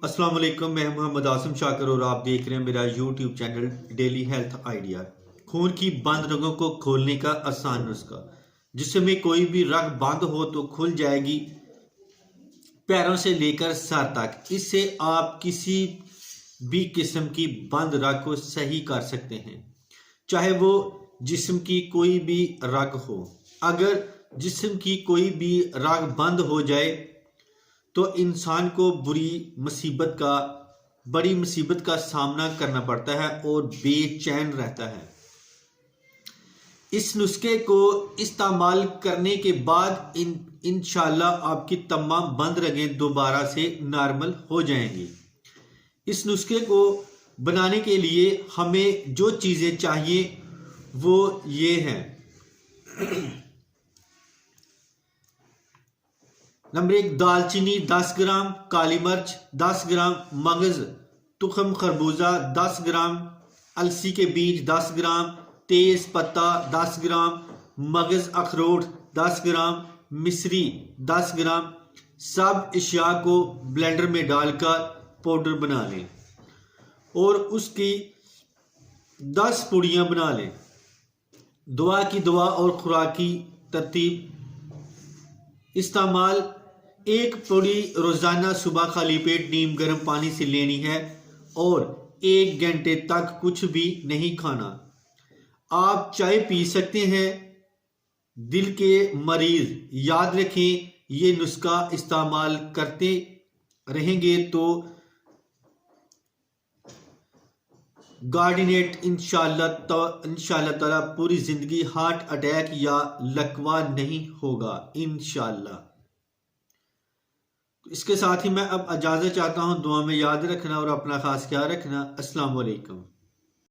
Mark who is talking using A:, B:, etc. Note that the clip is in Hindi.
A: अस्सलाम वालेकुम, मैं मोहम्मद आसिम शाकर और आप देख रहे हैं मेरा YouTube channel daily health idea. खून की बंद रगों को खोलने का आसान नुस्खा। जिसमें कोई भी रग बंद हो तो खुल जाएगी, पैरों से लेकर सर तक। इससे आप किसी भी किस्म की बंद रग को सही कर सकते हैं, चाहे वो जिस्म की कोई भी रग हो। अगर जिस्म की कोई भी रग बंद हो जाए तो इंसान को बड़ी मुसीबत का सामना करना पड़ता है और बेचैन रहता है। इस नुस्खे को इस्तेमाल करने के बाद इंशाल्लाह आपकी तमाम बंद रगें दोबारा से नॉर्मल हो जाएंगी। इस नुस्खे को बनाने के लिए हमें जो चीज़ें चाहिए वो ये हैं। नंबर 1, दालचीनी 10 ग्राम, काली मिर्च 10 ग्राम, मगज तुखम खरबूजा 10 ग्राम, अलसी के बीज 10 ग्राम, तेज पत्ता 10 ग्राम, मगज अखरोट 10 ग्राम, मिश्री 10 ग्राम। सब अशिया को ब्लेंडर में डालकर पाउडर बना लें और उसकी 10 पुड़ियाँ बना लें। दुआ की दुआ और खुराकी तरतीब। इस्तेमाल: 1 पुड़ी रोजाना सुबह खाली पेट नीम गर्म पानी से लेनी है और 1 घंटे तक कुछ भी नहीं खाना। आप चाय पी सकते हैं। दिल के मरीज याद रखें, ये नुस्खा इस्तेमाल करते रहेंगे तो गार्डिनेट इंशाल्लाह ताला पूरी जिंदगी हार्ट अटैक या लकवा नहीं होगा इंशाल्लाह। इसके साथ ही मैं अब इजाज़त चाहता हूँ। दुआ में याद रखना और अपना खास ख्याल रखना। अस्सलाम वालेकुम।